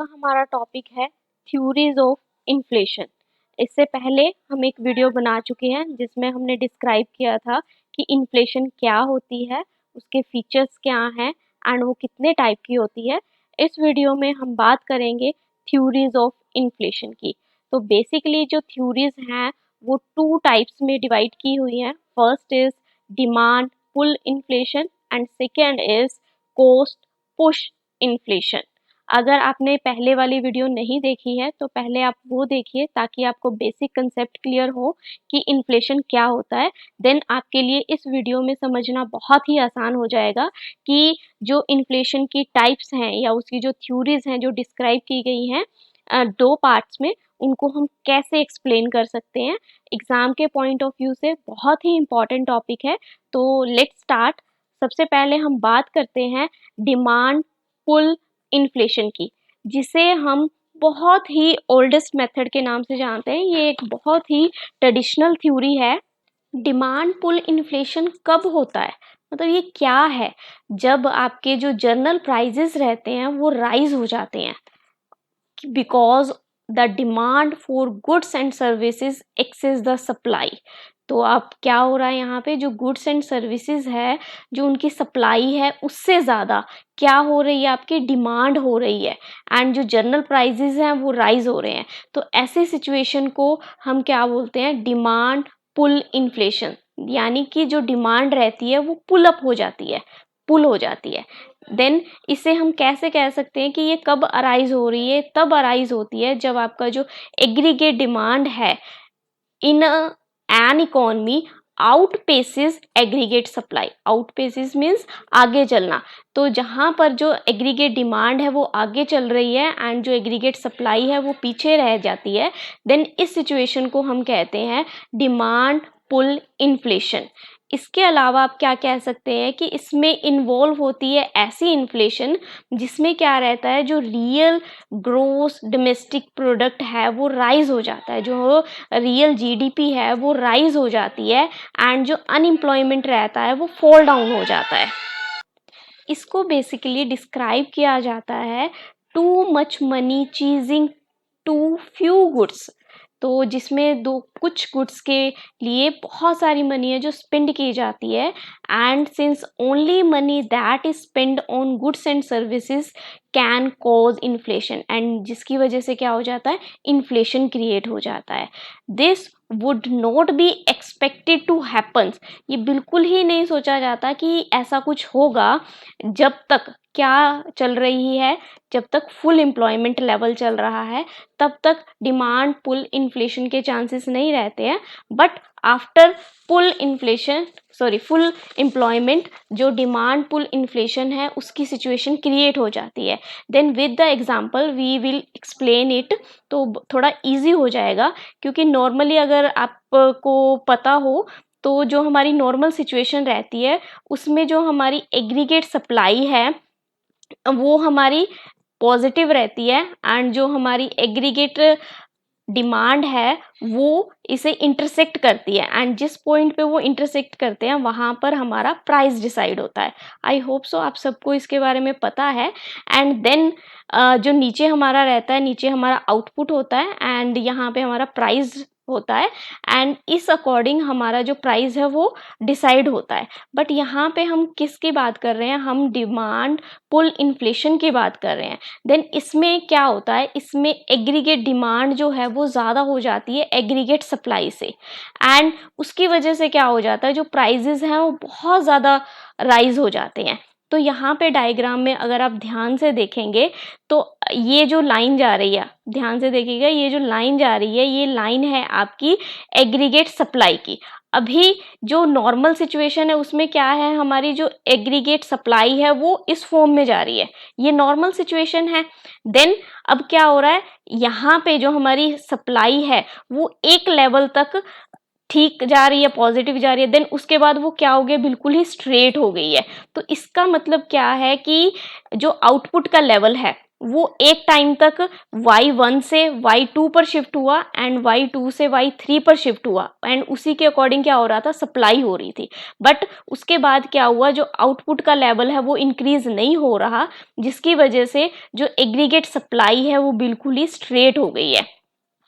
का हमारा टॉपिक है थ्योरीज ऑफ इन्फ्लेशन। इससे पहले हम एक वीडियो बना चुके हैं जिसमें हमने डिस्क्राइब किया था कि इन्फ्लेशन क्या होती है, उसके फीचर्स क्या हैं एंड वो कितने टाइप की होती है। इस वीडियो में हम बात करेंगे थ्योरीज ऑफ इन्फ्लेशन की। तो बेसिकली जो थ्योरीज हैं वो टू टाइप्स में डिवाइड की हुई हैं। First is demand pull inflation and second is cost push inflation. अगर आपने पहले वाली वीडियो नहीं देखी है तो पहले आप वो देखिए ताकि आपको बेसिक कंसेप्ट क्लियर हो कि इन्फ्लेशन क्या होता है। देन आपके लिए इस वीडियो में समझना बहुत ही आसान हो जाएगा कि जो इन्फ्लेशन की टाइप्स हैं या उसकी जो थ्योरीज हैं जो डिस्क्राइब की गई हैं दो पार्ट्स में, उनको हम कैसे एक्सप्लेन कर सकते हैं। एग्जाम के पॉइंट ऑफ व्यू से बहुत ही इम्पॉर्टेंट टॉपिक है। तो लेट्स स्टार्ट। सबसे पहले हम बात करते हैं डिमांड पुल इन्फ्लेशन की, जिसे हम बहुत ही ओल्डेस्ट मेथड के नाम से जानते हैं। ये एक बहुत ही ट्रेडिशनल थ्योरी है। डिमांड पुल इन्फ्लेशन कब होता है, मतलब ये क्या है? जब आपके जो जर्नल प्राइजेस रहते हैं वो राइज हो जाते हैं because the demand for goods and services excess the supply. तो अब क्या हो रहा है यहाँ पे, जो गुड्स एंड सर्विसेज है, जो उनकी सप्लाई है उससे ज़्यादा क्या हो रही है, आपकी डिमांड हो रही है एंड जो जनरल प्राइजेस हैं वो राइज हो रहे हैं। तो ऐसे सिचुएशन को हम क्या बोलते हैं, डिमांड पुल इन्फ्लेशन। यानी कि जो डिमांड रहती है वो पुल अप हो जाती है, पुल हो जाती है। देन इसे हम कैसे कह सकते हैं कि ये कब अराइज हो रही है? तब अराइज होती है जब आपका जो एग्रीगेट डिमांड है in an economy outpaces aggregate supply. Outpaces means आगे चलना। तो जहाँ पर जो एग्रीगेट डिमांड है वो आगे चल रही है एंड जो एग्रीगेट सप्लाई है वो पीछे रह जाती है, देन इस सिचुएशन को हम कहते हैं डिमांड पुल इन्फ्लेशन। इसके अलावा आप क्या कह सकते हैं कि इसमें इन्वॉल्व होती है ऐसी इन्फ्लेशन जिसमें क्या रहता है, जो रियल ग्रोस डोमेस्टिक प्रोडक्ट है वो राइज हो जाता है, जो रियल जीडीपी है वो राइज हो जाती है एंड जो अनएम्प्लॉयमेंट रहता है वो फॉल डाउन हो जाता है। इसको बेसिकली डिस्क्राइब किया जाता है too much money chasing too few goods. तो जिसमें दो कुछ गुड्स के लिए बहुत सारी मनी है जो स्पेंड की जाती है and since only money that is spend on goods and services can cause inflation, and जिसकी वजह से क्या हो जाता है, इन्फ्लेशन क्रिएट हो जाता है। This would not be expected to happens. ये बिल्कुल ही नहीं सोचा जाता कि ऐसा कुछ होगा जब तक क्या चल रही है, जब तक फुल एम्प्लॉयमेंट लेवल चल रहा है तब तक डिमांड पुल इन्फ्लेशन के चांसेस नहीं रहते हैं। But after pull inflation full employment, जो डिमांड पुल इन्फ्लेशन है उसकी सिचुएशन क्रिएट हो जाती है। Then with the example we will explain it, तो थोड़ा इजी हो जाएगा। क्योंकि नॉर्मली अगर आपको पता हो तो जो हमारी नॉर्मल सिचुएशन रहती है उसमें जो हमारी एग्रीगेट सप्लाई है वो हमारी पॉजिटिव रहती है एंड जो हमारी एग्रीगेट डिमांड है वो इसे इंटरसेक्ट करती है एंड जिस पॉइंट पे वो इंटरसेक्ट करते हैं वहाँ पर हमारा प्राइस डिसाइड होता है। आई होप सो आप सबको इसके बारे में पता है। एंड देन जो नीचे हमारा रहता है, नीचे हमारा आउटपुट होता है एंड यहाँ पे हमारा प्राइस होता है एंड इस अकॉर्डिंग हमारा जो प्राइस है वो डिसाइड होता है। बट यहाँ पे हम किसकी बात कर रहे हैं, हम डिमांड पुल इन्फ्लेशन की बात कर रहे हैं। देन इसमें क्या होता है, इसमें एग्रीगेट डिमांड जो है वो ज़्यादा हो जाती है एग्रीगेट सप्लाई से एंड उसकी वजह से क्या हो जाता है, जो प्राइजेस हैं वो बहुत ज़्यादा राइज हो जाते हैं। तो यहाँ पे डायग्राम में अगर आप ध्यान से देखेंगे तो ये जो लाइन जा रही है, ध्यान से देखिएगा, ये जो लाइन जा रही है ये लाइन है आपकी एग्रीगेट सप्लाई की। अभी जो नॉर्मल सिचुएशन है उसमें क्या है, हमारी जो एग्रीगेट सप्लाई है वो इस फॉर्म में जा रही है, ये नॉर्मल सिचुएशन है। देन अब क्या हो रहा है, यहाँ पे जो हमारी सप्लाई है वो एक लेवल तक ठीक जा रही है, पॉजिटिव जा रही है, देन उसके बाद वो क्या हो गया, बिल्कुल ही स्ट्रेट हो गई है। तो इसका मतलब क्या है कि जो आउटपुट का लेवल है वो एक टाइम तक Y1 से Y2 पर शिफ्ट हुआ एंड Y2 से Y3 पर शिफ्ट हुआ एंड उसी के अकॉर्डिंग क्या हो रहा था, सप्लाई हो रही थी। बट उसके बाद क्या हुआ, जो आउटपुट का लेवल है वो इंक्रीज नहीं हो रहा, जिसकी वजह से जो एग्रीगेट सप्लाई है वो बिल्कुल ही स्ट्रेट हो गई है।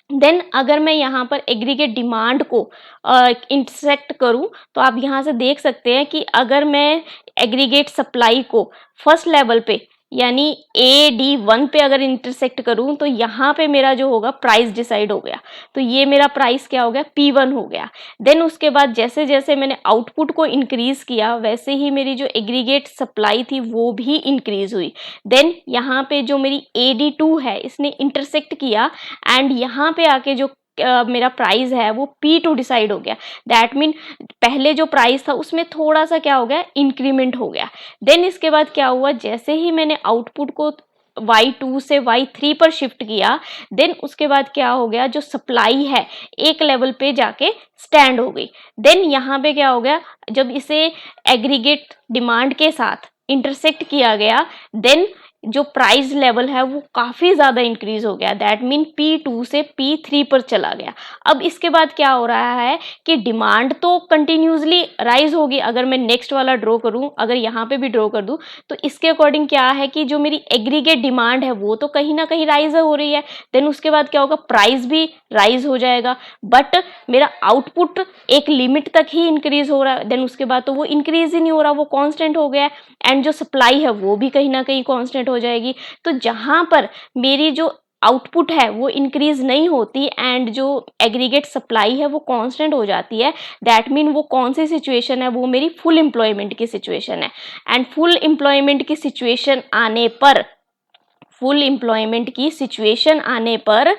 देन अगर मैं यहाँ पर एग्रीगेट डिमांड को इंटरसेक्ट करूँ तो आप यहाँ से देख सकते हैं कि अगर मैं एग्रीगेट सप्लाई को फर्स्ट लेवल पे यानी AD1 पे अगर इंटरसेक्ट करूँ तो यहाँ पे मेरा जो होगा प्राइस डिसाइड हो गया। तो ये मेरा प्राइस क्या हो गया, P1 हो गया। देन उसके बाद जैसे जैसे मैंने आउटपुट को इंक्रीज किया वैसे ही मेरी जो एग्रीगेट सप्लाई थी वो भी इंक्रीज हुई। देन यहाँ पे जो मेरी AD2 है इसने इंटरसेक्ट किया एंड यहाँ पे आके जो मेरा प्राइस है वो P2 डिसाइड हो गया। दैट मीन पहले जो प्राइस था उसमें थोड़ा सा क्या हो गया, इंक्रीमेंट हो गया। देन इसके बाद क्या हुआ, जैसे ही मैंने आउटपुट को Y2 से Y3 पर शिफ्ट किया, देन उसके बाद क्या हो गया, जो सप्लाई है एक लेवल पे जाके स्टैंड हो गई। देन यहाँ पे क्या हो गया, जब इसे एग्रीगेट डिमांड के साथ इंटरसेक्ट किया गया देन जो प्राइस लेवल है वो काफ़ी ज़्यादा इंक्रीज हो गया। दैट मीन P2 से P3 पर चला गया। अब इसके बाद क्या हो रहा है कि डिमांड तो कंटिन्यूसली राइज होगी। अगर मैं नेक्स्ट वाला ड्रॉ करूं, अगर यहाँ पे भी ड्रॉ कर दूं तो इसके अकॉर्डिंग क्या है कि जो मेरी एग्रीगेट डिमांड है वो तो कहीं ना कहीं राइज हो रही है। देन उसके बाद क्या होगा, प्राइस भी राइज हो जाएगा। बट मेरा आउटपुट एक लिमिट तक ही इंक्रीज हो रहा है। देन उसके बाद तो वो इंक्रीज ही नहीं हो रहा, वो कांस्टेंट हो गया है। एंड जो सप्लाई है वो भी कहीं ना कहीं कांस्टेंट हो जाएगी। तो जहां पर मेरी जो आउटपुट है वो इंक्रीज नहीं होती एंड जो एग्रीगेट सप्लाई है वो कांस्टेंट हो जाती है, दैट मीन वो कौन सी सिचुएशन है, वो मेरी फुल एम्प्लॉयमेंट की सिचुएशन है। एंड फुल एम्प्लॉयमेंट की सिचुएशन आने पर, फुल एम्प्लॉयमेंट की सिचुएशन आने पर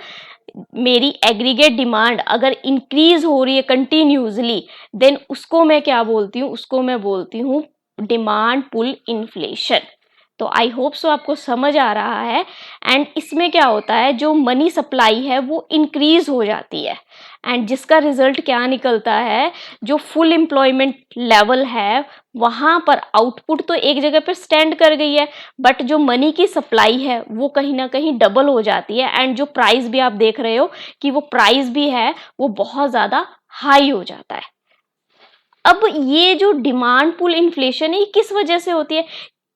मेरी एग्रीगेट डिमांड अगर इंक्रीज हो रही है कंटिन्यूसली, देन उसको मैं क्या बोलती हूँ, उसको मैं बोलती हूँ डिमांड पुल इन्फ्लेशन। तो आई होप सो आपको समझ आ रहा है। एंड इसमें क्या होता है, जो मनी सप्लाई है वो इंक्रीज हो जाती है एंड जिसका रिजल्ट क्या निकलता है, जो फुल एम्प्लॉयमेंट लेवल है वहां पर आउटपुट तो एक जगह पर स्टैंड कर गई है बट जो मनी की सप्लाई है वो कहीं ना कहीं डबल हो जाती है एंड जो प्राइस भी आप देख रहे हो कि वो प्राइस भी है वो बहुत ज्यादा हाई हो जाता है। अब ये जो डिमांड पुल इन्फ्लेशन है ये किस वजह से होती है,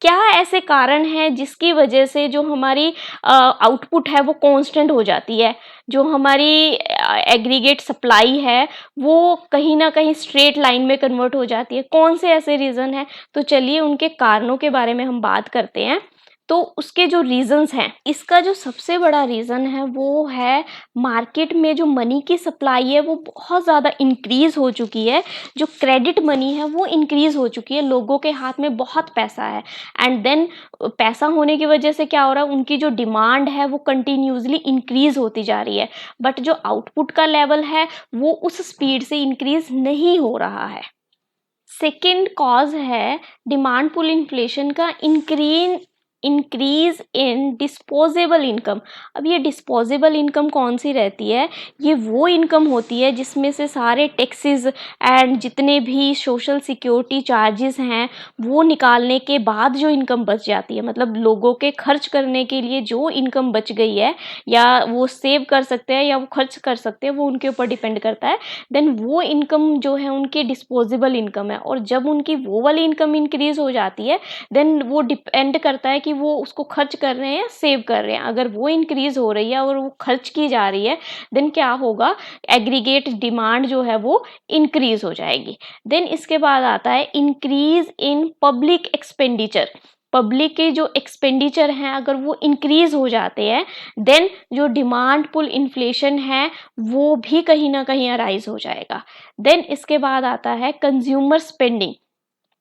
क्या ऐसे कारण हैं जिसकी वजह से जो हमारी आउटपुट है वो कांस्टेंट हो जाती है, जो हमारी एग्रीगेट सप्लाई है वो कहीं ना कहीं स्ट्रेट लाइन में कन्वर्ट हो जाती है, कौन से ऐसे रीज़न हैं। तो चलिए उनके कारणों के बारे में हम बात करते हैं। तो उसके जो रीजंस हैं, इसका जो सबसे बड़ा रीज़न है वो है मार्केट में जो मनी की सप्लाई है वो बहुत ज़्यादा इंक्रीज हो चुकी है। जो क्रेडिट मनी है वो इंक्रीज हो चुकी है, लोगों के हाथ में बहुत पैसा है एंड देन पैसा होने की वजह से क्या हो रहा है, उनकी जो डिमांड है वो कंटिन्यूसली इंक्रीज होती जा रही है बट जो आउटपुट का लेवल है वो उस स्पीड से इंक्रीज नहीं हो रहा है। सेकेंड कॉज है डिमांड पुल इन्फ्लेशन का इंक्रीज इन डिस्पोजेबल इनकम। अब ये डिस्पोजेबल इनकम कौन सी रहती है, ये वो इनकम होती है जिसमें से सारे टैक्सेस एंड जितने भी सोशल सिक्योरिटी चार्जेस हैं वो निकालने के बाद जो इनकम बच जाती है, मतलब लोगों के खर्च करने के लिए जो इनकम बच गई है या वो सेव कर सकते हैं या वो खर्च कर सकते हैं वो उनके ऊपर डिपेंड करता है। देन वो इनकम जो है उनकी डिस्पोजेबल इनकम है और जब उनकी वो वाली इनकम इंक्रीज हो जाती है देन वो डिपेंड करता है कि वो उसको खर्च कर रहे हैं या सेव कर रहे हैं। अगर वो इंक्रीज हो रही है और वो खर्च की जा रही है देन क्या होगा, एग्रीगेट डिमांड जो है वो इंक्रीज हो जाएगी। देन इसके बाद आता है increase in public expenditure. Public के जो एक्सपेंडिचर हैं अगर वो इंक्रीज हो जाते हैं देन जो डिमांड पुल इन्फ्लेशन है वो भी कहीं ना कहीं अराइज हो जाएगा। देन इसके बाद आता है कंज्यूमर स्पेंडिंग।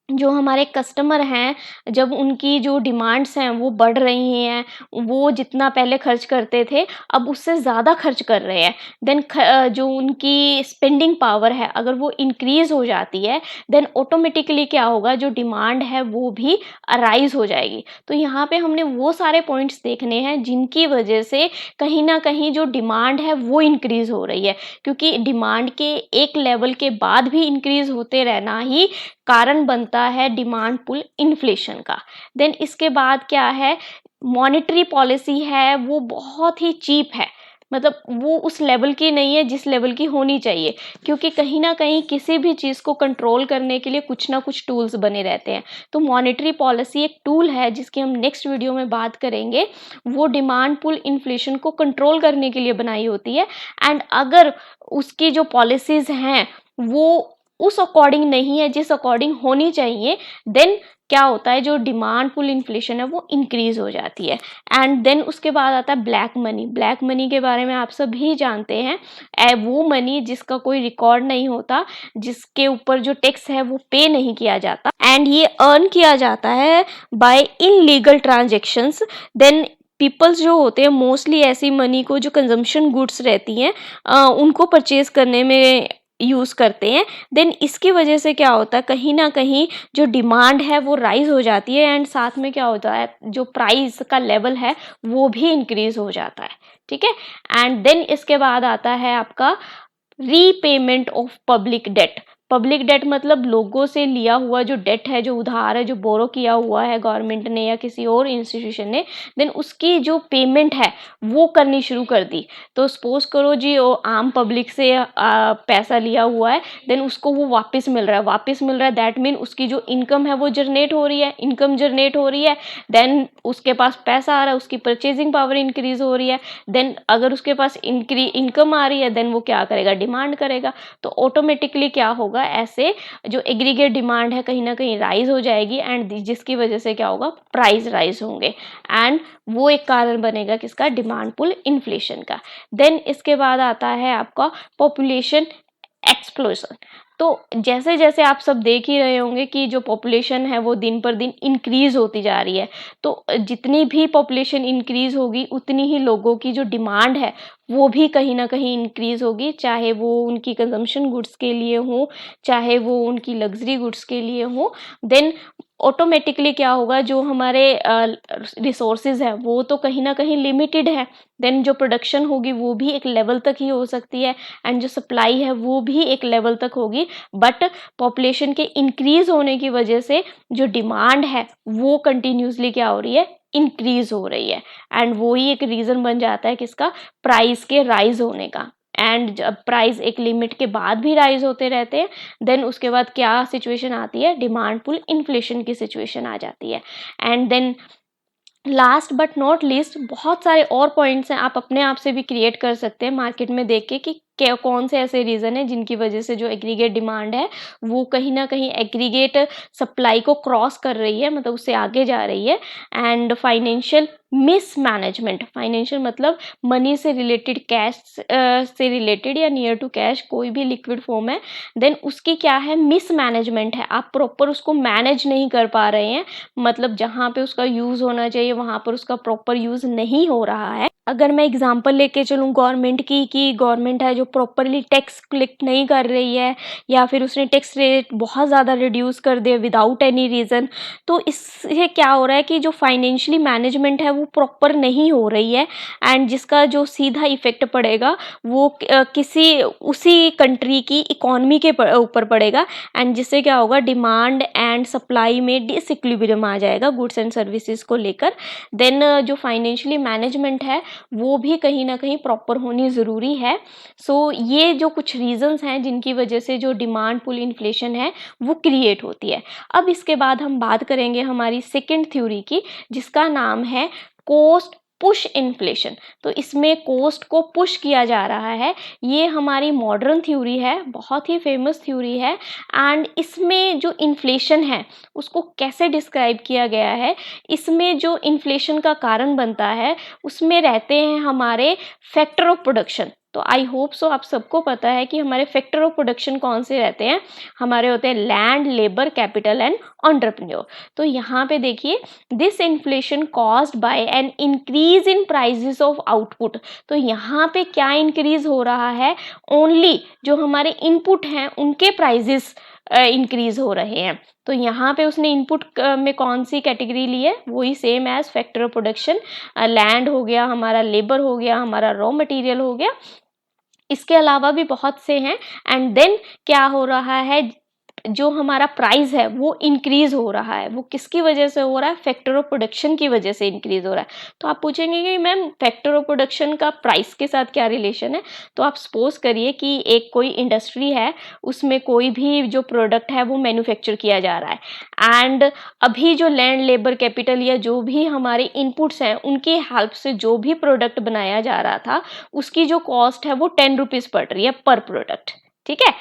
जो हमारे कस्टमर हैं जब उनकी जो डिमांड्स हैं वो बढ़ रही हैं, वो जितना पहले खर्च करते थे अब उससे ज़्यादा खर्च कर रहे हैं, देन जो उनकी स्पेंडिंग पावर है अगर वो इंक्रीज हो जाती है देन ऑटोमेटिकली क्या होगा, जो डिमांड है वो भी अराइज हो जाएगी। तो यहाँ पे हमने वो सारे पॉइंट्स देखने हैं जिनकी वजह से कहीं ना कहीं जो डिमांड है वो इंक्रीज हो रही है, क्योंकि डिमांड के एक लेवल के बाद भी इंक्रीज होते रहना ही कारण बनता है डिमांड पुल इन्फ्लेशन का। देन इसके बाद क्या है, मॉनेटरी पॉलिसी है वो बहुत ही चीप है, मतलब वो उस लेवल की नहीं है जिस लेवल की होनी चाहिए, क्योंकि कहीं ना कहीं किसी भी चीज़ को कंट्रोल करने के लिए कुछ ना कुछ टूल्स बने रहते हैं। तो मॉनेटरी पॉलिसी एक टूल है जिसकी हम नेक्स्ट वीडियो में बात करेंगे। वो डिमांड पुल इन्फ्लेशन को कंट्रोल करने के लिए बनाई होती है, एंड अगर उसकी जो पॉलिसीज हैं वो उस अकॉर्डिंग नहीं है जिस अकॉर्डिंग होनी चाहिए, देन क्या होता है, जो डिमांड पुल इन्फ्लेशन है वो इंक्रीज हो जाती है। एंड देन उसके बाद आता है ब्लैक मनी। ब्लैक मनी के बारे में आप सभी जानते हैं, वो मनी जिसका कोई रिकॉर्ड नहीं होता, जिसके ऊपर जो टैक्स है वो पे नहीं किया जाता, एंड ये अर्न किया जाता है by illegal transactions. Then peoples जो होते हैं मोस्टली ऐसी मनी को जो कंजम्पशन गुड्स रहती हैं उनको परचेज करने में यूज़ करते हैं। देन इसकी वजह से क्या होता है, कहीं ना कहीं जो डिमांड है वो राइज हो जाती है, एंड साथ में क्या होता है, जो प्राइस का लेवल है वो भी इंक्रीज हो जाता है। ठीक है, एंड देन इसके बाद आता है आपका repayment of public debt. Public debt मतलब लोगों से लिया हुआ जो डेट है, जो उधार है, जो बोरो किया हुआ है गवर्नमेंट ने या किसी और इंस्टीट्यूशन ने, देन उसकी जो पेमेंट है वो करनी शुरू कर दी। तो सपोज करो जी वो आम पब्लिक से पैसा लिया हुआ है, देन उसको वो वापस मिल रहा है, वापस मिल रहा है, दैट मीन उसकी जो इनकम है वो जनरेट हो रही है, इनकम जनरेट हो रही है, देन उसके पास पैसा आ रहा है, उसकी परचेजिंग पावर इंक्रीज हो रही है। देन अगर उसके पास इनकम आ रही है, देन वो क्या करेगा, डिमांड करेगा। तो ऑटोमेटिकली क्या होगा, ऐसे जो एग्रीगेट डिमांड है कहीं ना कहीं राइज हो जाएगी, एंड जिसकी वजह से क्या होगा, प्राइस राइज होंगे, एंड वो एक कारण बनेगा किसका, डिमांड पुल इन्फ्लेशन का। देन इसके बाद आता है आपका पॉपुलेशन एक्सप्लोजन। तो जैसे जैसे आप सब देख ही रहे होंगे कि जो पॉपुलेशन है वो दिन पर दिन इंक्रीज होती जा रही है, तो जितनी भी पॉपुलेशन इंक्रीज होगी उतनी ही लोगों की जो डिमांड है वो भी कहीं ना कहीं इंक्रीज होगी, चाहे वो उनकी कंजम्पशन गुड्स के लिए हो, चाहे वो उनकी लग्जरी गुड्स के लिए हो। देन ऑटोमेटिकली क्या होगा, जो हमारे रिसोर्सेज है वो तो कहीं ना कहीं लिमिटेड है, देन जो प्रोडक्शन होगी वो भी एक लेवल तक ही हो सकती है, एंड जो सप्लाई है वो भी एक लेवल तक होगी। बट पॉपुलेशन के इंक्रीज होने की वजह से जो डिमांड है वो कंटिन्यूसली क्या हो रही है, इंक्रीज हो रही है, एंड वो ही एक रीजन बन जाता है किसका, प्राइस के राइज होने का। एंड जब प्राइस एक लिमिट के बाद भी राइज होते रहते हैं, देन उसके बाद क्या सिचुएशन आती है, डिमांड पुल इन्फ्लेशन की सिचुएशन आ जाती है। And then last but not least बहुत सारे और पॉइंट्स हैं, आप अपने आप से भी क्रिएट कर सकते हैं मार्केट में देख के कि कौन से ऐसे रीज़न है जिनकी वजह से जो एग्रीगेट डिमांड है वो कहीं ना कहीं एग्रीगेट सप्लाई को क्रॉस कर रही है, मतलब उससे आगे जा रही है। एंड फाइनेंशियल मिसमैनेजमेंट, फाइनेंशियल मतलब मनी से रिलेटेड, कैश से रिलेटेड या नियर टू कैश कोई भी लिक्विड फॉर्म है, देन उसकी क्या है, मिसमैनेजमेंट है, आप प्रॉपर उसको मैनेज नहीं कर पा रहे हैं, मतलब जहाँ पे उसका यूज़ होना चाहिए वहाँ पर उसका प्रॉपर यूज़ नहीं हो रहा है। अगर मैं एग्जांपल लेके चलूँ गवर्नमेंट की, कि गवर्नमेंट है जो प्रॉपरली टैक्स कलेक्ट नहीं कर रही है, या फिर उसने टैक्स रेट बहुत ज़्यादा रिड्यूस कर दिया विदाउट एनी रीज़न, तो इससे क्या हो रहा है कि जो फाइनेंशियली मैनेजमेंट है वो प्रॉपर नहीं हो रही है, एंड जिसका जो सीधा इफेक्ट पड़ेगा वो किसी उसी कंट्री की इकोनॉमी के ऊपर पड़ेगा, एंड जिससे क्या होगा, डिमांड एंड सप्लाई में डिसइक्विलिब्रियम आ जाएगा गुड्स एंड सर्विसेज को लेकर। देन जो फाइनेंशियली मैनेजमेंट है वो भी कहीं ना कहीं प्रॉपर होनी ज़रूरी है। सो ये जो कुछ रीजंस हैं जिनकी वजह से जो डिमांड पुल इन्फ्लेशन है वो क्रिएट होती है। अब इसके बाद हम बात करेंगे हमारी सेकंड थ्योरी की, जिसका नाम है कॉस्ट पुश इन्फ्लेशन। तो इसमें कॉस्ट को पुश किया जा रहा है, ये हमारी मॉडर्न थ्योरी है, बहुत ही फेमस थ्योरी है, एंड इसमें जो इन्फ्लेशन है उसको कैसे डिस्क्राइब किया गया है, इसमें जो इन्फ्लेशन का कारण बनता है उसमें रहते हैं हमारे फैक्टर ऑफ प्रोडक्शन। तो आई होप सो आप सबको पता है कि हमारे फैक्टर ऑफ प्रोडक्शन कौन से रहते हैं, हमारे होते हैं land, labour, capital and entrepreneur. तो यहाँ पे देखिए, this inflation caused by an increase in prices of output. तो यहाँ पे क्या इंक्रीज हो रहा है, ओनली जो हमारे इनपुट हैं उनके प्राइजेस इंक्रीज हो रहे हैं। तो यहाँ पे उसने इनपुट में कौन सी कैटेगरी ली है, वही same age factor of production, land हो गया हमारा, लेबर हो गया हमारा, रॉ मटेरियल हो गया, इसके अलावा भी बहुत से हैं। एंड देन क्या हो रहा है, जो हमारा प्राइस है वो इंक्रीज हो रहा है, वो किसकी वजह से हो रहा है? फैक्टर ऑफ प्रोडक्शन की वजह से इंक्रीज हो रहा है। तो आप पूछेंगे कि मैम फैक्टर ऑफ प्रोडक्शन का प्राइस के साथ क्या रिलेशन है? तो आप सपोज करिए कि एक कोई इंडस्ट्री है, उसमें कोई भी जो प्रोडक्ट है वो मैन्युफैक्चर किया जा रहा है, एंड अभी जो लैंड, लेबर, कैपिटल या जो भी हमारे इनपुट्स हैं उनकी हेल्प से जो भी प्रोडक्ट बनाया जा रहा था, उसकी जो कॉस्ट है वो 10 रुपीज पड़ रही है पर प्रोडक्ट, ठीक है।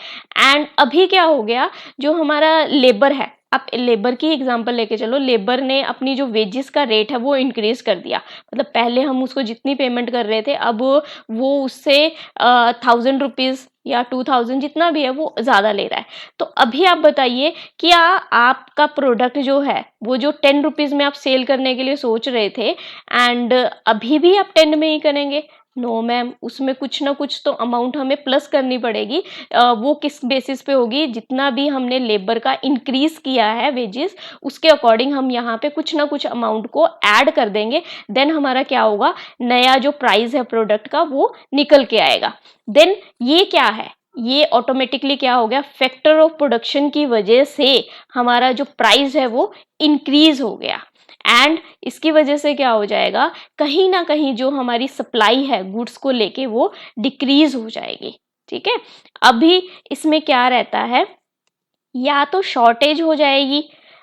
एंड अभी क्या हो गया, जो हमारा लेबर है, आप लेबर की एग्जांपल लेके चलो, लेबर ने अपनी जो वेजेस का रेट है वो इंक्रीज कर दिया। मतलब पहले हम उसको जितनी पेमेंट कर रहे थे, अब वो उससे 1000 रुपीज या 2000 जितना भी है वो ज्यादा ले रहा है। तो अभी आप बताइए, क्या आपका प्रोडक्ट जो है वो जो 10 रुपीज में आप सेल करने के लिए सोच रहे थे, एंड अभी भी आप 10 में ही करेंगे? नो मैम, उसमें कुछ ना कुछ तो अमाउंट हमें प्लस करनी पड़ेगी। वो किस बेसिस पे होगी? जितना भी हमने लेबर का इंक्रीज किया है वेजेस, उसके अकॉर्डिंग हम यहाँ पे कुछ ना कुछ अमाउंट को ऐड कर देंगे। देन हमारा क्या होगा, नया जो प्राइस है प्रोडक्ट का वो निकल के आएगा। देन ये क्या है, ये ऑटोमेटिकली क्या हो गया, फैक्टर ऑफ प्रोडक्शन की वजह से हमारा जो प्राइस है वो इंक्रीज हो गया। एंड इसकी वजह से क्या हो जाएगा, कहीं ना कहीं जो हमारी सप्लाई है गुड्स को लेके वो डिक्रीज हो जाएगी, ठीक है। अभी इसमें क्या रहता है, या तो शॉर्टेज हो जाएगी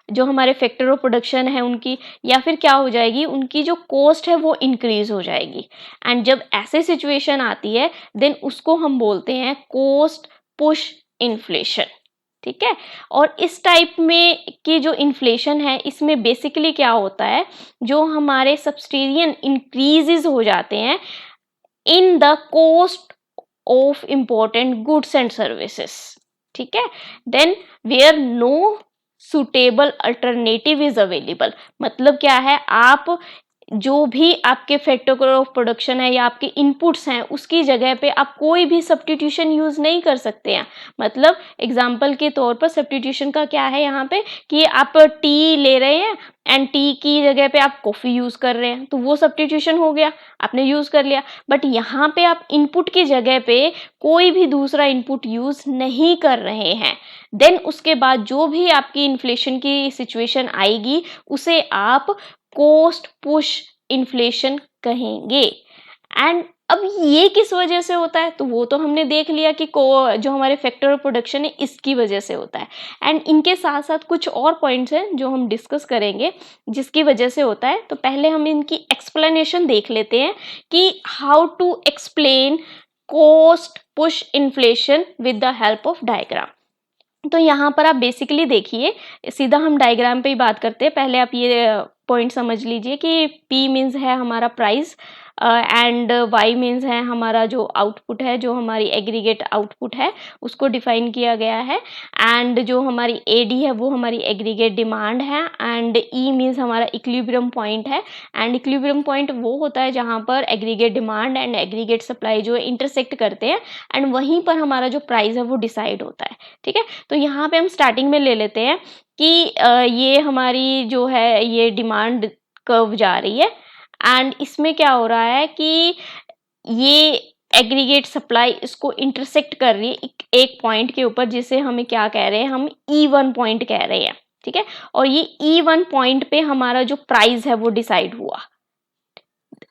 जो हमारे फैक्टर ऑफ प्रोडक्शन है उनकी, या फिर क्या हो जाएगी, उनकी जो कॉस्ट है वो इंक्रीज हो जाएगी। एंड जब ऐसे सिचुएशन आती है, देन उसको हम बोलते हैं कॉस्ट पुश इन्फ्लेशन, ठीक है। और इस टाइप में की जो इन्फ्लेशन है, इसमें बेसिकली क्या होता है, जो हमारे सब्सिडियन इंक्रीजेस हो जाते हैं in the cost of important goods and services, ठीक है। Then where no suitable alternative is available, मतलब क्या है, आप जो भी आपके फैक्टर ऑफ प्रोडक्शन है या आपके इनपुट्स हैं उसकी जगह पे आप कोई भी सब्स्टिट्यूशन यूज नहीं कर सकते हैं। मतलब एग्जांपल के तौर पर सब्स्टिट्यूशन का क्या है यहाँ पे, कि आप टी ले रहे हैं एंड टी की जगह पे आप कॉफी यूज कर रहे हैं, तो वो सब्स्टिट्यूशन हो गया, आपने यूज कर लिया। बट यहाँ पे आप इनपुट की जगह पे कोई भी दूसरा इनपुट यूज नहीं कर रहे हैं। देन उसके बाद जो भी आपकी इन्फ्लेशन की सिचुएशन आएगी उसे आप कॉस्ट पुश इन्फ्लेशन कहेंगे। एंड अब ये किस वजह से होता है, तो वो तो हमने देख लिया कि जो हमारे फैक्टर ऑफ प्रोडक्शन है इसकी वजह से होता है। एंड इनके साथ साथ कुछ और पॉइंट्स हैं जो हम डिस्कस करेंगे जिसकी वजह से होता है। तो पहले हम इनकी एक्सप्लेनेशन देख लेते हैं कि how to explain cost push inflation with the help of diagram. तो यहाँ पर आप बेसिकली देखिए, सीधा हम डायग्राम पे ही बात करते हैं। पहले आप ये पॉइंट समझ लीजिए कि P मीन्स है हमारा प्राइस, एंड Y मीन्स है हमारा जो आउटपुट है, जो हमारी एग्रीगेट आउटपुट है उसको डिफाइन किया गया है। एंड जो हमारी AD है वो हमारी एग्रीगेट डिमांड है। एंड E मीन्स हमारा इक्विलिब्रियम पॉइंट है। एंड इक्विलिब्रियम पॉइंट वो होता है जहाँ पर aggregate demand and aggregate supply जो है इंटरसेक्ट करते हैं, एंड वहीं पर हमारा जो प्राइस है वो डिसाइड होता है, ठीक है। तो यहाँ पे हम स्टार्टिंग में ले लेते हैं कि ये हमारी जो है ये डिमांड कर्व जा रही है, एंड इसमें क्या हो रहा है कि ये एग्रीगेट सप्लाई इसको इंटरसेक्ट कर रही है एक पॉइंट के ऊपर, जिसे हमें क्या कह रहे हैं, हम E1 पॉइंट कह रहे हैं, ठीक है। और ये E1 पॉइंट पे हमारा जो प्राइस है वो डिसाइड हुआ,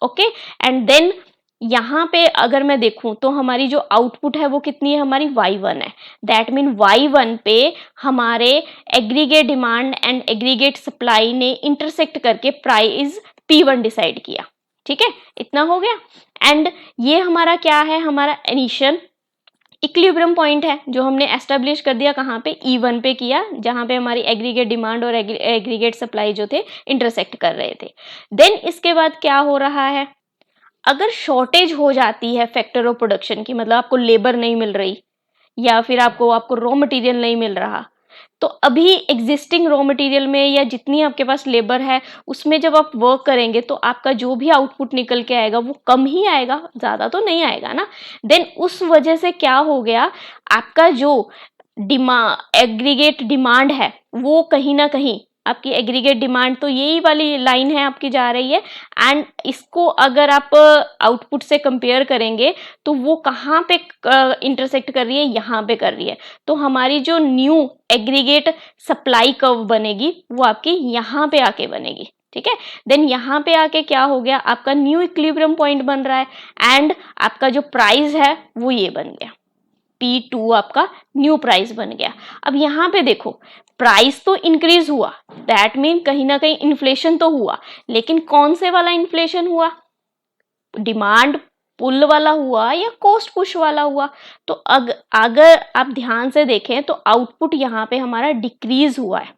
ओके। एंड देन यहाँ पे अगर मैं देखूं तो हमारी जो आउटपुट है वो कितनी है, हमारी Y1 है। दैट मीन Y1 पे हमारे aggregate demand and aggregate supply ने इंटरसेक्ट करके प्राइस P1 डिसाइड किया, ठीक है। इतना हो गया। एंड ये हमारा क्या है, हमारा इनिशियल इक्विलिब्रियम पॉइंट है जो हमने एस्टेब्लिश कर दिया, कहाँ पे, E1 पे किया, जहाँ पे हमारी एग्रीगेट डिमांड और एग्रीगेट सप्लाई जो थे इंटरसेक्ट कर रहे थे। देन इसके बाद क्या हो रहा है, अगर शॉर्टेज हो जाती है फैक्टर ऑफ प्रोडक्शन की, मतलब आपको लेबर नहीं मिल रही या फिर आपको रॉ मटेरियल नहीं मिल रहा, तो अभी एग्जिस्टिंग रॉ मटेरियल में या जितनी आपके पास लेबर है उसमें जब आप वर्क करेंगे तो आपका जो भी आउटपुट निकल के आएगा वो कम ही आएगा, ज़्यादा तो नहीं आएगा ना। देन उस वजह से क्या हो गया, आपका जो एग्रीगेट डिमांड है वो कहीं ना कहीं आपकी एग्रीगेट डिमांड तो यही वाली लाइन है आपकी जा रही है, एंड इसको अगर आप आउटपुट से कंपेयर करेंगे तो वो कहाँ पे इंटरसेक्ट कर रही है, यहाँ पे कर रही है। तो हमारी जो न्यू एग्रीगेट सप्लाई कर्व बनेगी वो आपकी यहाँ पे आके बनेगी, ठीक है। देन यहाँ पे आके क्या हो गया, आपका न्यू इक्विलिब्रियम पॉइंट बन रहा है एंड आपका जो प्राइस है वो ये बन गया, P2 आपका न्यू प्राइस बन गया। अब यहाँ पे देखो प्राइस तो इंक्रीज हुआ, दैट मीन कहीं ना कहीं इन्फ्लेशन तो हुआ, लेकिन कौन से वाला इन्फ्लेशन हुआ, डिमांड पुल वाला हुआ या कॉस्ट पुश वाला हुआ। तो अगर आप ध्यान से देखें तो आउटपुट यहाँ पे हमारा डिक्रीज हुआ है,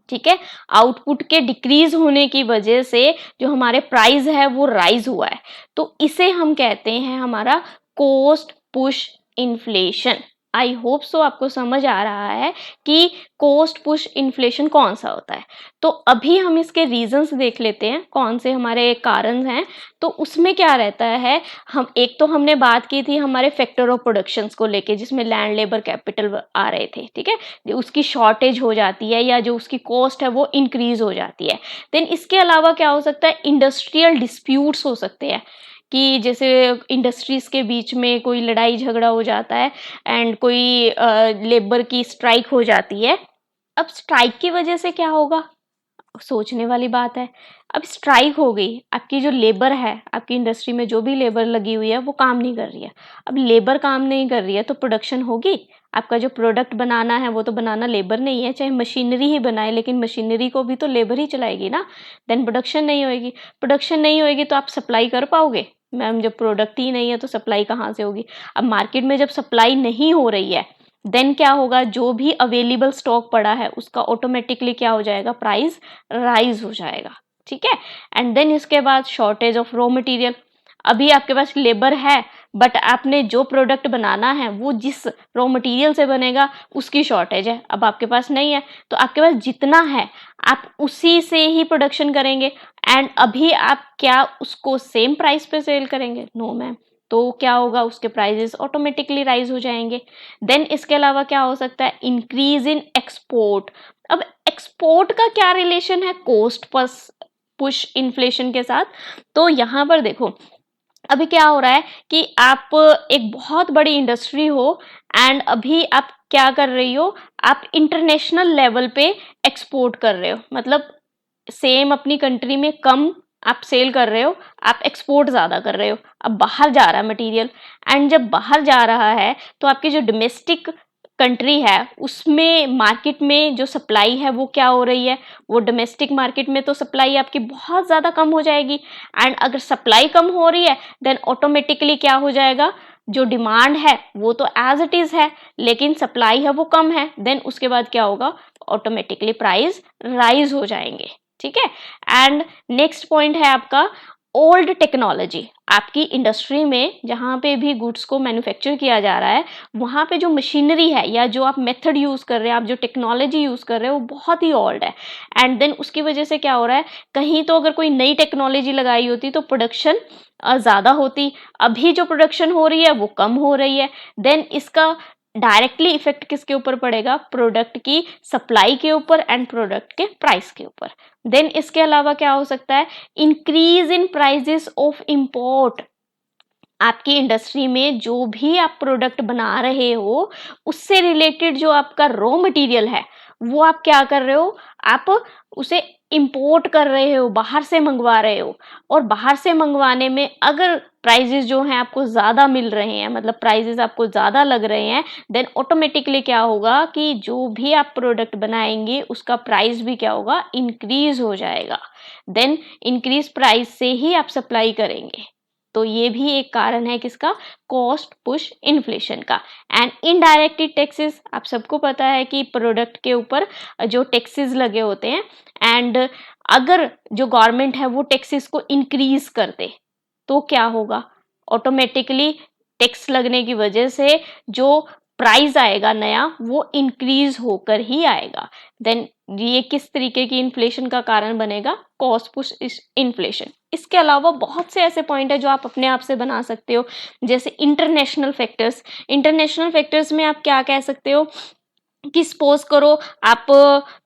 ठीक है। आउटपुट के डिक्रीज होने की वजह से जो हमारे प्राइस है वो राइज हुआ है। तो इसे हम कहते हैं हमारा cost push inflation. I hope so आपको समझ आ रहा है कि कॉस्ट पुश इन्फ्लेशन कौन सा होता है। तो अभी हम इसके रीजंस देख लेते हैं, कौन से हमारे कारण हैं। तो उसमें क्या रहता है, हम एक तो हमने बात की थी हमारे फैक्टर ऑफ प्रोडक्शंस को लेके, जिसमें लैंड लेबर कैपिटल आ रहे थे, ठीक है। उसकी शॉर्टेज हो जाती है या जो उसकी कॉस्ट है वो इंक्रीज हो जाती है। देन इसके अलावा क्या हो सकता है, इंडस्ट्रियल डिस्प्यूट्स हो सकते हैं कि जैसे इंडस्ट्रीज के बीच में कोई लड़ाई झगड़ा हो जाता है एंड कोई लेबर की स्ट्राइक हो जाती है। अब स्ट्राइक की वजह से क्या होगा, सोचने वाली बात है। अब स्ट्राइक हो गई, आपकी जो लेबर है, आपकी इंडस्ट्री में जो भी लेबर लगी हुई है वो काम नहीं कर रही है। अब लेबर काम नहीं कर रही है तो प्रोडक्शन होगी, आपका जो प्रोडक्ट बनाना है वो तो बनाना लेबर नहीं है, चाहे मशीनरी ही बनाए, लेकिन मशीनरी को भी तो लेबर ही चलाएगी ना। देन प्रोडक्शन नहीं होएगी, प्रोडक्शन नहीं होएगी तो आप सप्लाई कर पाओगे, मैम जब प्रोडक्ट ही नहीं है तो सप्लाई कहाँ से होगी। अब मार्केट में जब सप्लाई नहीं हो रही है देन क्या होगा, जो भी अवेलेबल स्टॉक पड़ा है उसका ऑटोमेटिकली क्या हो जाएगा, प्राइस राइज हो जाएगा, ठीक है। एंड देन इसके बाद शॉर्टेज ऑफ रॉ मटेरियल। अभी आपके पास लेबर है बट आपने जो प्रोडक्ट बनाना है वो जिस रॉ मटेरियल से बनेगा उसकी शॉर्टेज है, अब आपके पास नहीं है। तो आपके पास जितना है आप उसी से ही प्रोडक्शन करेंगे एंड अभी आप क्या उसको सेम प्राइस पे सेल करेंगे, नो मैम। तो क्या होगा, उसके प्राइजेस ऑटोमेटिकली राइज हो जाएंगे। देन इसके अलावा क्या हो सकता है, इंक्रीज इन एक्सपोर्ट। अब एक्सपोर्ट का क्या रिलेशन है कॉस्ट पुश इन्फ्लेशन के साथ, तो यहाँ पर देखो अभी क्या हो रहा है कि आप एक बहुत बड़ी इंडस्ट्री हो एंड अभी आप क्या कर रही हो, आप इंटरनेशनल लेवल पे एक्सपोर्ट कर रहे हो, मतलब सेम अपनी कंट्री में कम आप सेल कर रहे हो, आप एक्सपोर्ट ज़्यादा कर रहे हो। अब बाहर जा रहा है मटेरियल एंड जब बाहर जा रहा है तो आपकी जो डोमेस्टिक कंट्री है उसमें मार्केट में जो सप्लाई है वो क्या हो रही है, वो डोमेस्टिक मार्केट में तो सप्लाई आपकी बहुत ज़्यादा कम हो जाएगी। एंड अगर सप्लाई कम हो रही है देन ऑटोमेटिकली क्या हो जाएगा, जो डिमांड है वो तो एज इट इज़ है लेकिन सप्लाई है वो कम है, देन उसके बाद क्या होगा, ऑटोमेटिकली प्राइस राइज हो जाएंगे, ठीक है। एंड नेक्स्ट पॉइंट है आपका ओल्ड टेक्नोलॉजी। आपकी इंडस्ट्री में जहाँ पे भी गुड्स को मैन्युफैक्चर किया जा रहा है वहाँ पे जो मशीनरी है या जो आप मेथड यूज़ कर रहे हैं, आप जो टेक्नोलॉजी यूज़ कर रहे हो वो बहुत ही ओल्ड है एंड देन उसकी वजह से क्या हो रहा है, कहीं तो अगर कोई नई टेक्नोलॉजी लगाई होती तो प्रोडक्शन ज़्यादा होती, अभी जो प्रोडक्शन हो रही है वो कम हो रही है। देन इसका डायरेक्टली इफेक्ट किसके ऊपर पड़ेगा, प्रोडक्ट की सप्लाई के ऊपर एंड प्रोडक्ट के प्राइस के ऊपर। देन इसके अलावा क्या हो सकता है, increase in prices of import. आपकी इंडस्ट्री में जो भी आप प्रोडक्ट बना रहे हो उससे रिलेटेड जो आपका रॉ मटेरियल है वो आप क्या कर रहे हो, आप उसे इंपोर्ट कर रहे हो, बाहर से मंगवा रहे हो। और बाहर से मंगवाने में अगर प्राइजेस जो हैं आपको ज़्यादा मिल रहे हैं, मतलब प्राइजेस आपको ज़्यादा लग रहे हैं, देन ऑटोमेटिकली क्या होगा कि जो भी आप प्रोडक्ट बनाएंगे उसका प्राइस भी क्या होगा, इंक्रीज हो जाएगा। देन इंक्रीज प्राइस से ही आप सप्लाई करेंगे। तो ये भी एक कारण है किसका, कॉस्ट पुश इन्फ्लेशन का। एंड इनडायरेक्टली टैक्सेस, आप सबको पता है कि प्रोडक्ट के ऊपर जो टैक्सेस लगे होते हैं एंड अगर जो गवर्नमेंट है वो टैक्सेस को इंक्रीज कर दे तो क्या होगा, ऑटोमेटिकली टैक्स लगने की वजह से जो प्राइस आएगा नया वो इंक्रीज होकर ही आएगा। देन ये किस तरीके की इन्फ्लेशन का कारण बनेगा, कॉस्ट पुश इन्फ्लेशन। इसके अलावा बहुत से ऐसे पॉइंट है जो आप अपने आप से बना सकते हो, जैसे इंटरनेशनल फैक्टर्स। इंटरनेशनल फैक्टर्स में आप क्या कह सकते हो कि सपोज करो आप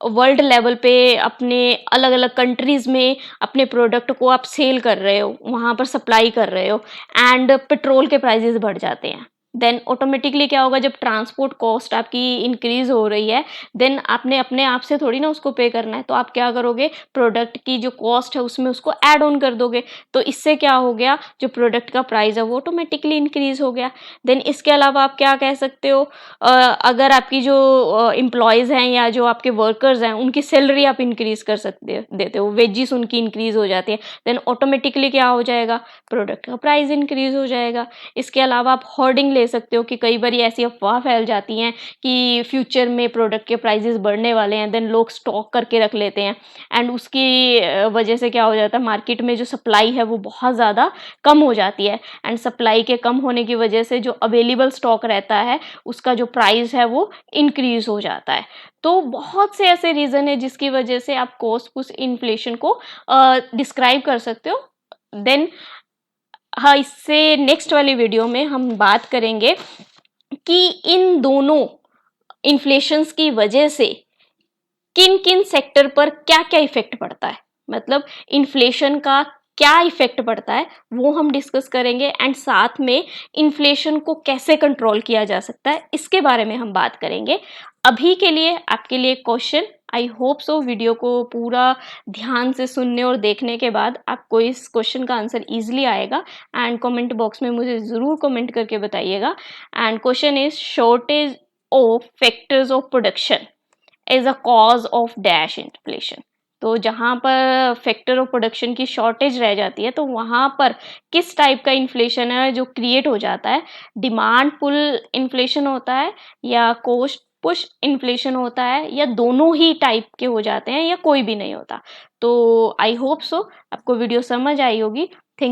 वर्ल्ड लेवल पे अपने अलग अलग कंट्रीज में अपने प्रोडक्ट को आप सेल कर रहे हो, वहां पर सप्लाई कर रहे हो, एंड पेट्रोल के प्राइसेस बढ़ जाते हैं, देन ऑटोमेटिकली क्या होगा, जब ट्रांसपोर्ट कॉस्ट आपकी इंक्रीज हो रही है, देन आपने अपने आप से थोड़ी ना उसको पे करना है, तो आप क्या करोगे, प्रोडक्ट की जो कॉस्ट है उसमें उसको ऐड ऑन कर दोगे। तो इससे क्या हो गया, जो प्रोडक्ट का प्राइस है वो ऑटोमेटिकली इंक्रीज हो गया। देन इसके अलावा आप क्या कह सकते हो, अगर आपकी जो एम्प्लॉयज़ हैं या जो आपके वर्कर्स हैं उनकी सैलरी आप इंक्रीज कर सकते देते हो, वेजिस उनकी इंक्रीज हो जाती है, देन ऑटोमेटिकली क्या हो जाएगा, प्रोडक्ट का प्राइस इंक्रीज हो जाएगा। इसके अलावा आप होर्डिंग ले सकते हो कि कई बार ऐसी अफवाह फैल जाती हैं कि फ्यूचर में प्रोडक्ट के प्राइसेस बढ़ने वाले हैं, देन लोग स्टॉक करके रख लेते हैं, एंड उसकी वजह से क्या हो जाता है, मार्केट में जो सप्लाई है वो बहुत ज़्यादा कम हो जाती है, एंड सप्लाई के कम होने की वजह से जो अवेलेबल स्टॉक रहता है उसका जो प्राइस है वो इंक्रीज हो जाता है। तो बहुत से ऐसे रीज़न है जिसकी वजह से आप कॉस्ट पुश इन्फ्लेशन को डिस्क्राइब कर सकते हो। देन हाँ, इससे नेक्स्ट वाली वीडियो में हम बात करेंगे कि इन दोनों इन्फ्लेशंस की वजह से किन किन सेक्टर पर क्या क्या इफेक्ट पड़ता है, मतलब इन्फ्लेशन का क्या इफेक्ट पड़ता है वो हम डिस्कस करेंगे, एंड साथ में इन्फ्लेशन को कैसे कंट्रोल किया जा सकता है इसके बारे में हम बात करेंगे। अभी के लिए आपके लिए question, I hope so video को पूरा ध्यान से सुनने और देखने के बाद आपको इस क्वेश्चन का आंसर इजीली आएगा, एंड कमेंट बॉक्स में मुझे ज़रूर कमेंट करके बताइएगा। And question is shortage of factors of production as a cause of dash inflation. तो जहाँ पर फैक्टर ऑफ प्रोडक्शन की शॉर्टेज रह जाती है तो वहाँ पर किस टाइप का इन्फ्लेशन है जो क्रिएट हो जाता है, डिमांड पुल इन्फ्लेशन होता है या कॉस्ट पुश इन्फ्लेशन होता है, या दोनों ही टाइप के हो जाते हैं, या कोई भी नहीं होता। तो आई होप सो आपको वीडियो समझ आई होगी। थैंक